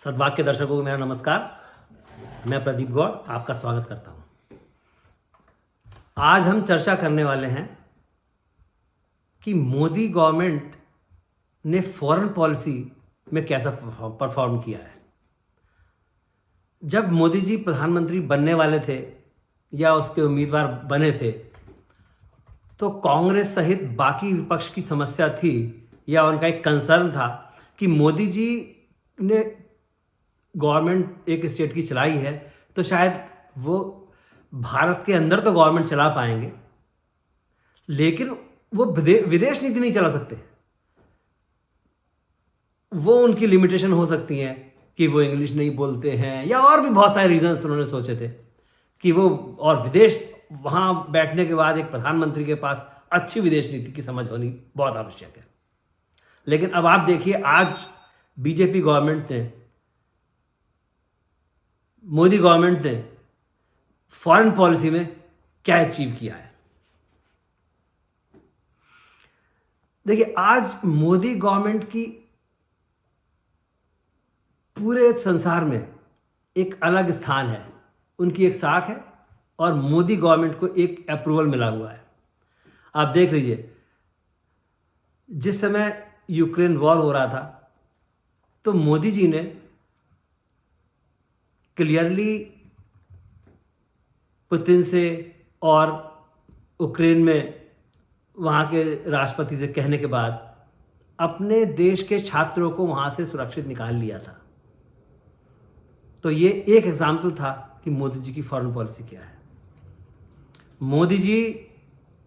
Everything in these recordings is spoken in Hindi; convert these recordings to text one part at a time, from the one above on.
सद्भाग्य के दर्शकों को मेरा नमस्कार। मैं प्रदीप गौड़ आपका स्वागत करता हूं। आज हम चर्चा करने वाले हैं कि मोदी गवर्नमेंट ने फॉरेन पॉलिसी में कैसा परफॉर्म किया है। जब मोदी जी प्रधानमंत्री बनने वाले थे या उसके उम्मीदवार बने थे तो कांग्रेस सहित बाकी विपक्ष की समस्या थी या उनका एक कंसर्न था कि मोदी जी ने गवर्नमेंट एक स्टेट की चलाई है तो शायद वो भारत के अंदर तो गवर्नमेंट चला पाएंगे लेकिन वो विदेश नीति नहीं चला सकते। वो उनकी लिमिटेशन हो सकती हैं कि वो इंग्लिश नहीं बोलते हैं या और भी बहुत सारे रीजंस उन्होंने सोचे थे कि वो और विदेश वहां बैठने के बाद एक प्रधानमंत्री के पास अच्छी विदेश नीति की समझ होनी बहुत आवश्यक है। लेकिन अब आप देखिए आज बीजेपी गवर्नमेंट ने मोदी गवर्नमेंट ने फॉरेन पॉलिसी में क्या अचीव किया है। देखिए आज मोदी गवर्नमेंट की पूरे संसार में एक अलग स्थान है, उनकी एक साख है और मोदी गवर्नमेंट को एक अप्रूवल मिला हुआ है। आप देख लीजिए जिस समय यूक्रेन वॉर हो रहा था तो मोदी जी ने क्लियरली पुतिन से और यूक्रेन में वहाँ के राष्ट्रपति से कहने के बाद अपने देश के छात्रों को वहाँ से सुरक्षित निकाल लिया था। तो ये एक एग्जाम्पल था कि मोदी जी की फॉरेन पॉलिसी क्या है। मोदी जी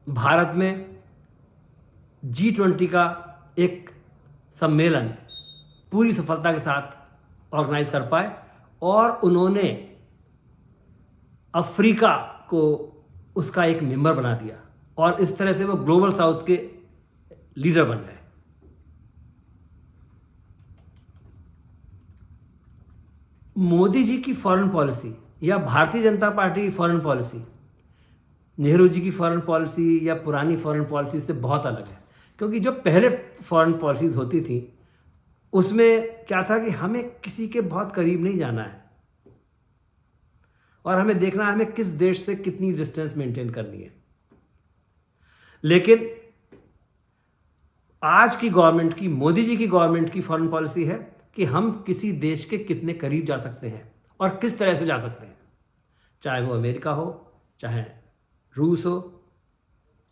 भारत में G20 का एक सम्मेलन पूरी सफलता के साथ ऑर्गेनाइज कर पाए और उन्होंने अफ्रीका को उसका एक मेंबर बना दिया और इस तरह से वो ग्लोबल साउथ के लीडर बन गए। मोदी जी की फॉरेन पॉलिसी या भारतीय जनता पार्टी की फॉरेन पॉलिसी नेहरू जी की फॉरेन पॉलिसी या पुरानी फॉरेन पॉलिसी से बहुत अलग है, क्योंकि जो पहले फॉरेन पॉलिसीज होती थी उसमें क्या था कि हमें किसी के बहुत करीब नहीं जाना है और हमें देखना है हमें किस देश से कितनी डिस्टेंस मेंटेन करनी है। लेकिन आज की गवर्नमेंट की, मोदी जी की गवर्नमेंट की फॉरेन पॉलिसी है कि हम किसी देश के कितने करीब जा सकते हैं और किस तरह से जा सकते हैं, चाहे वो अमेरिका हो, चाहे रूस हो,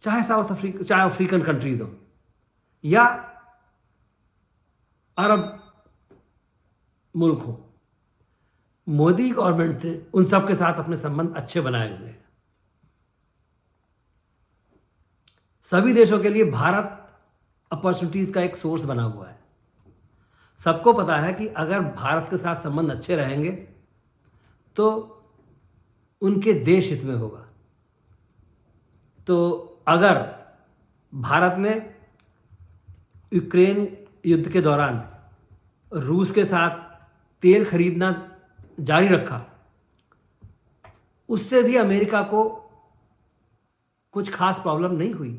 चाहे साउथ अफ्रीका, चाहे अफ्रीकन कंट्रीज हो या अरब मुल्क हो। मोदी गवर्नमेंट ने उन सब के साथ अपने संबंध अच्छे बनाए हुए हैं। सभी देशों के लिए भारत अपॉर्चुनिटीज का एक सोर्स बना हुआ है। सबको पता है कि अगर भारत के साथ संबंध अच्छे रहेंगे तो उनके देश हित में होगा। तो अगर भारत ने यूक्रेन युद्ध के दौरान रूस के साथ तेल खरीदना जारी रखा, उससे भी अमेरिका को कुछ खास प्रॉब्लम नहीं हुई,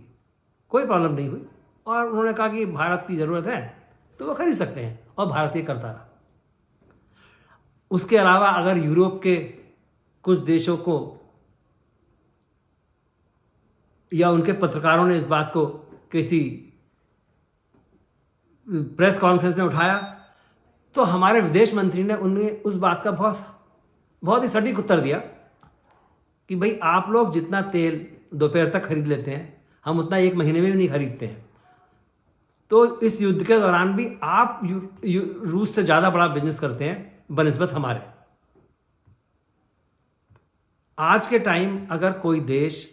कोई प्रॉब्लम नहीं हुई और उन्होंने कहा कि भारत की ज़रूरत है तो वो खरीद सकते हैं और भारत ये करता रहा। उसके अलावा अगर यूरोप के कुछ देशों को या उनके पत्रकारों ने इस बात को किसी प्रेस कॉन्फ्रेंस में उठाया तो हमारे विदेश मंत्री ने उन्हें उस बात का बहुत ही सटीक उत्तर दिया कि भाई आप लोग जितना तेल दोपहर तक खरीद लेते हैं हम उतना एक महीने में भी नहीं खरीदते हैं। तो इस युद्ध के दौरान भी आप रूस से ज़्यादा बड़ा बिजनेस करते हैं बनिस्बत हमारे। आज के टाइम अगर कोई देश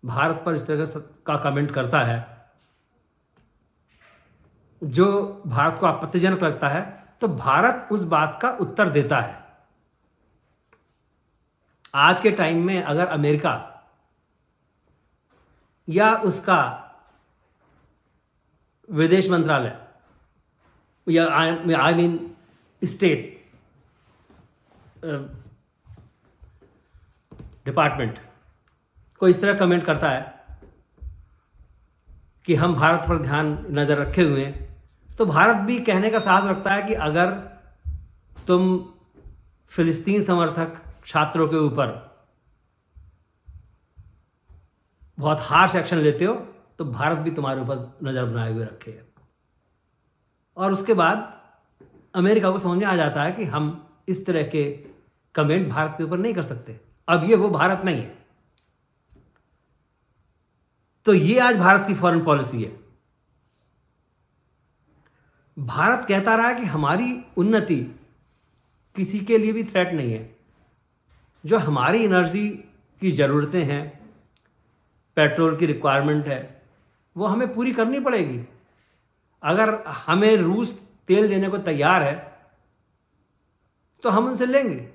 भारत पर इस तरह का कमेंट करता है जो भारत को आपत्तिजनक लगता है तो भारत उस बात का उत्तर देता है। आज के टाइम में अगर अमेरिका या उसका विदेश मंत्रालय या आई मीन स्टेट डिपार्टमेंट को इस तरह कमेंट करता है कि हम भारत पर ध्यान नज़र रखे हुए हैं तो भारत भी कहने का साहस रखता है कि अगर तुम फिलिस्तीन समर्थक छात्रों के ऊपर बहुत हार्श एक्शन लेते हो तो भारत भी तुम्हारे ऊपर नज़र बनाए हुए रखे है। और उसके बाद अमेरिका को समझ में आ जाता है कि हम इस तरह के कमेंट भारत के ऊपर नहीं कर सकते। अब ये वो भारत नहीं है। तो ये आज भारत की फॉरेन पॉलिसी है। भारत कहता रहा कि हमारी उन्नति किसी के लिए भी थ्रेट नहीं है। जो हमारी एनर्जी की ज़रूरतें हैं, पेट्रोल की रिक्वायरमेंट है, वो हमें पूरी करनी पड़ेगी। अगर हमें रूस तेल देने को तैयार है तो हम उनसे लेंगे।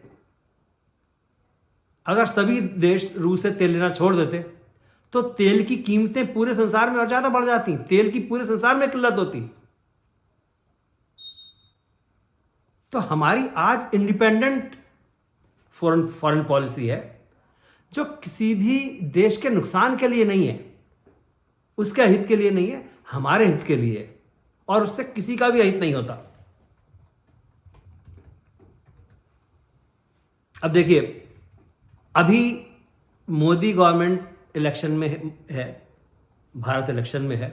अगर सभी देश रूस से तेल लेना छोड़ देते तो तेल की कीमतें पूरे संसार में और ज़्यादा बढ़ जाती, तेल की पूरे संसार में किल्लत होती। तो हमारी आज इंडिपेंडेंट फॉरेन पॉलिसी है जो किसी भी देश के नुकसान के लिए नहीं है, उसके हित के लिए नहीं है, हमारे हित के लिए है। और उससे किसी का भी हित नहीं होता। अब देखिए, अभी मोदी गवर्नमेंट इलेक्शन में है, भारत इलेक्शन में है,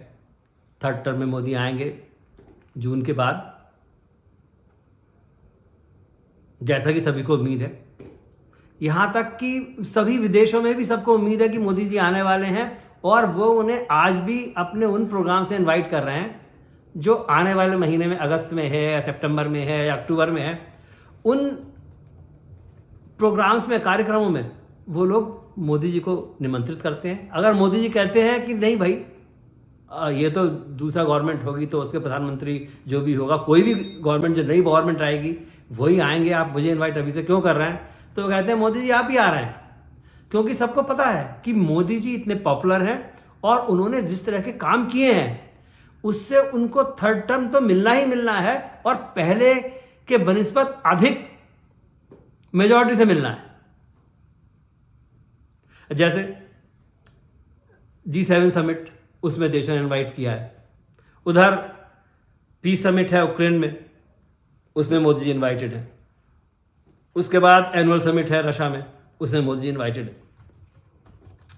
थर्ड टर्म में मोदी आएंगे जून के बाद, जैसा कि सभी को उम्मीद है। यहाँ तक कि सभी विदेशों में भी सबको उम्मीद है कि मोदी जी आने वाले हैं और वो उन्हें आज भी अपने उन प्रोग्राम से इनवाइट कर रहे हैं जो आने वाले महीने में, अगस्त में है या सितंबर में है या अक्टूबर में है। उन प्रोग्राम्स में, कार्यक्रमों में वो लोग मोदी जी को निमंत्रित करते हैं। अगर मोदी जी कहते हैं कि नहीं भाई, ये तो दूसरा गवर्नमेंट होगी तो उसके प्रधानमंत्री जो भी होगा, कोई भी गवर्नमेंट, जो नई गवर्नमेंट आएगी वही आएंगे, आप मुझे इनवाइट अभी से क्यों कर रहे हैं? तो वो कहते हैं मोदी जी आप ही आ रहे हैं। क्योंकि सबको पता है कि मोदी जी इतने पॉपुलर हैं और उन्होंने जिस तरह के काम किए हैं उससे उनको थर्ड टर्म तो मिलना ही मिलना है और पहले के बनिस्बत अधिक मेजॉरिटी से मिलना है। जैसे G7 समिट, उसमें देशों ने इनवाइट किया है। उधर पीस समिट है यूक्रेन में, उसमें मोदी जी इनवाइटेड है। उसके बाद एनुअल समिट है रशिया में, उसमें मोदी जी इनवाइटेड है।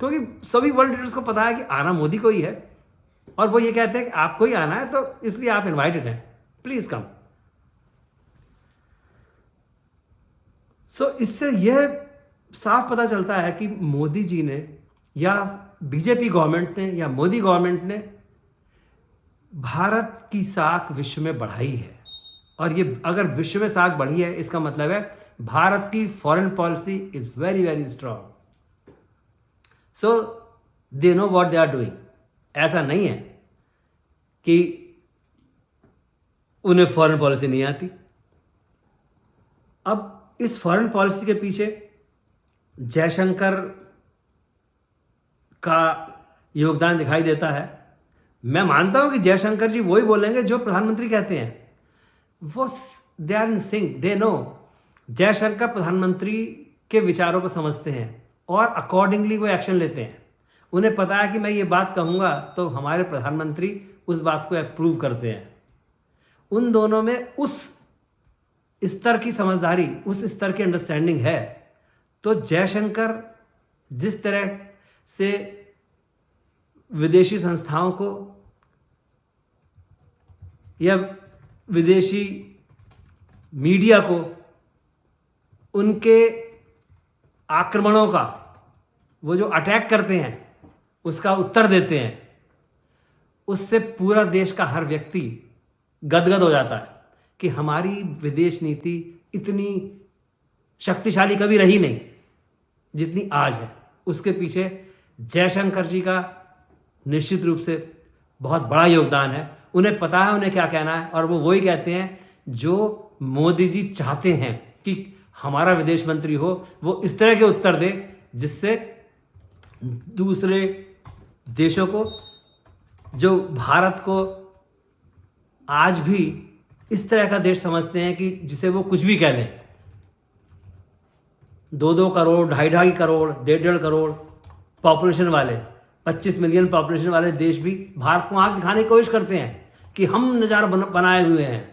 क्योंकि सभी वर्ल्ड लीडर्स को पता है कि आना मोदी को ही है और वो ये कहते हैं कि आपको ही आना है, तो इसलिए आप इनवाइटेड हैं, प्लीज कम। सो इससे यह साफ पता चलता है कि मोदी जी ने या बीजेपी गवर्नमेंट ने या मोदी गवर्नमेंट ने भारत की साख विश्व में बढ़ाई है। और ये अगर विश्व में साख बढ़ी है, इसका मतलब है भारत की foreign policy is very very strong. So they know what they are doing. ऐसा नहीं है कि उन्हें फॉरेन पॉलिसी नहीं आती। अब इस फॉरेन पॉलिसी के पीछे जयशंकर का योगदान दिखाई देता है। मैं मानता हूं कि जयशंकर जी वही बोलेंगे जो प्रधानमंत्री कहते हैं। वो they are in sync, they know. Jaishankar प्रधानमंत्री के विचारों को समझते हैं और अकॉर्डिंगली वो एक्शन लेते हैं। उन्हें पता है कि मैं ये बात कहूँगा तो हमारे प्रधानमंत्री उस बात को अप्रूव करते हैं। उन दोनों में उस स्तर की समझदारी, उस स्तर की अंडरस्टैंडिंग है। तो जयशंकर जिस तरह से विदेशी संस्थाओं को या विदेशी मीडिया को उनके आक्रमणों का, वो जो अटैक करते हैं उसका उत्तर देते हैं, उससे पूरा देश का हर व्यक्ति गदगद हो जाता है कि हमारी विदेश नीति इतनी शक्तिशाली कभी रही नहीं जितनी आज है। उसके पीछे जयशंकर जी का निश्चित रूप से बहुत बड़ा योगदान है। उन्हें पता है उन्हें क्या कहना है और वो वही कहते हैं जो मोदी जी चाहते हैं कि हमारा विदेश मंत्री हो, वो इस तरह के उत्तर दे जिससे दूसरे देशों को, जो भारत को आज भी इस तरह का देश समझते हैं कि जिसे वो कुछ भी कह लें, 2-2 करोड़, 2.5 करोड़, 1.5 करोड़ पॉपुलेशन वाले, 25 मिलियन पॉपुलेशन वाले देश भी भारत को आंख दिखाने की कोशिश करते हैं कि हम नज़ारा बनाए हुए हैं।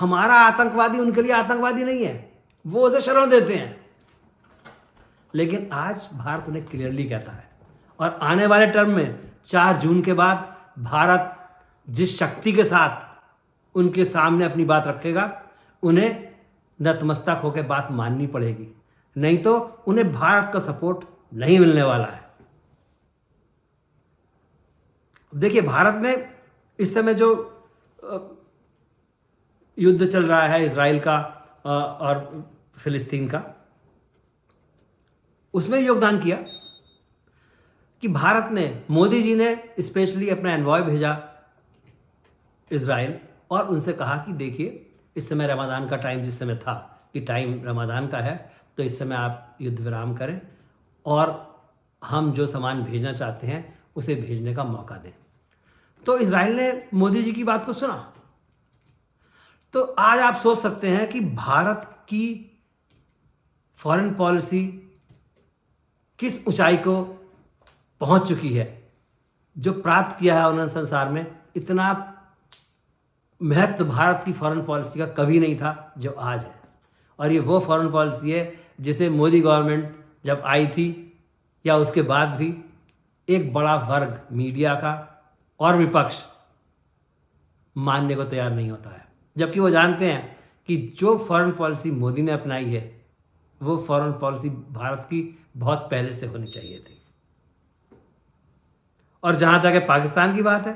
हमारा आतंकवादी उनके लिए आतंकवादी नहीं है, वो उसे शरण देते हैं। लेकिन आज भारत उन्हें क्लियरली कहता है, और आने वाले टर्म में 4 जून के बाद भारत जिस शक्ति के साथ उनके सामने अपनी बात रखेगा, उन्हें नतमस्तक होकर बात माननी पड़ेगी, नहीं तो उन्हें भारत का सपोर्ट नहीं मिलने वाला है। देखिए, भारत ने इस समय जो युद्ध चल रहा है इजराइल का और फिलिस्तीन का, उसमें योगदान किया कि भारत ने, मोदी जी ने स्पेशली अपना एनवॉय भेजा इजराइल और उनसे कहा कि देखिए, इस समय रमज़ान का टाइम जिस समय था कि टाइम रमज़ान का है, तो इस समय आप युद्ध विराम करें और हम जो सामान भेजना चाहते हैं उसे भेजने का मौका दें। तो इजराइल ने मोदी जी की बात को सुना। तो आज आप सोच सकते हैं कि भारत की फॉरेन पॉलिसी किस ऊंचाई को पहुंच चुकी है। जो प्राप्त किया है उन्होंने संसार में, इतना महत्व भारत की फॉरेन पॉलिसी का कभी नहीं था जो आज है। और ये वो फॉरेन पॉलिसी है जिसे मोदी गवर्नमेंट जब आई थी या उसके बाद भी एक बड़ा वर्ग मीडिया का और विपक्ष मानने को तैयार नहीं होता है, जबकि वो जानते हैं कि जो फॉरेन पॉलिसी मोदी ने अपनाई है वो फॉरेन पॉलिसी भारत की बहुत पहले से होनी चाहिए थी। और जहां तक पाकिस्तान की बात है,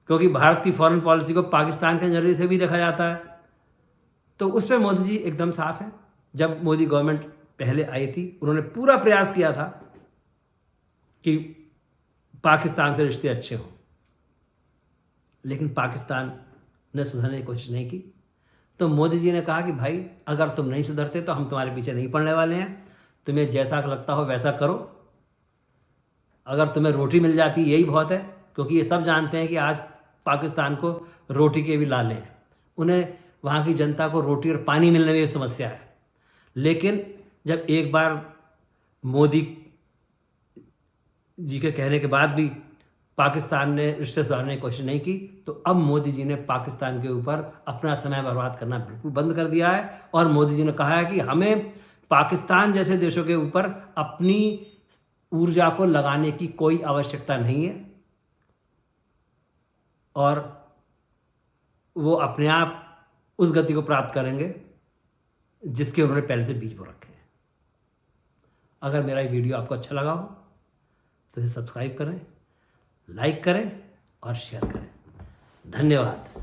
क्योंकि भारत की फॉरेन पॉलिसी को पाकिस्तान के नजरिए से भी देखा जाता है, तो उस पर मोदी जी एकदम साफ है। जब मोदी गवर्नमेंट पहले आई थी, उन्होंने पूरा प्रयास किया था कि पाकिस्तान से रिश्ते अच्छे हों, लेकिन पाकिस्तान ने सुधरने की कोशिश नहीं की। तो मोदी जी ने कहा कि भाई, अगर तुम नहीं सुधरते तो हम तुम्हारे पीछे नहीं पड़ने वाले हैं, तुम्हें जैसा लगता हो वैसा करो, अगर तुम्हें रोटी मिल जाती यही बहुत है। क्योंकि ये सब जानते हैं कि आज पाकिस्तान को रोटी के भी लाले हैं, उन्हें वहाँ की जनता को रोटी और पानी मिलने में समस्या है। लेकिन जब एक बार मोदी जी के कहने के बाद भी पाकिस्तान ने रिश्ते सुधारने की कोशिश नहीं की, तो अब मोदी जी ने पाकिस्तान के ऊपर अपना समय बर्बाद करना बिल्कुल बंद कर दिया है। और मोदी जी ने कहा है कि हमें पाकिस्तान जैसे देशों के ऊपर अपनी ऊर्जा को लगाने की कोई आवश्यकता नहीं है, और वो अपने आप उस गति को प्राप्त करेंगे जिसके उन्होंने पहले से बीज बो रखे हैं। अगर मेरा ये वीडियो आपको अच्छा लगा हो तो इसे सब्सक्राइब करें, लाइक करें और शेयर करें। धन्यवाद।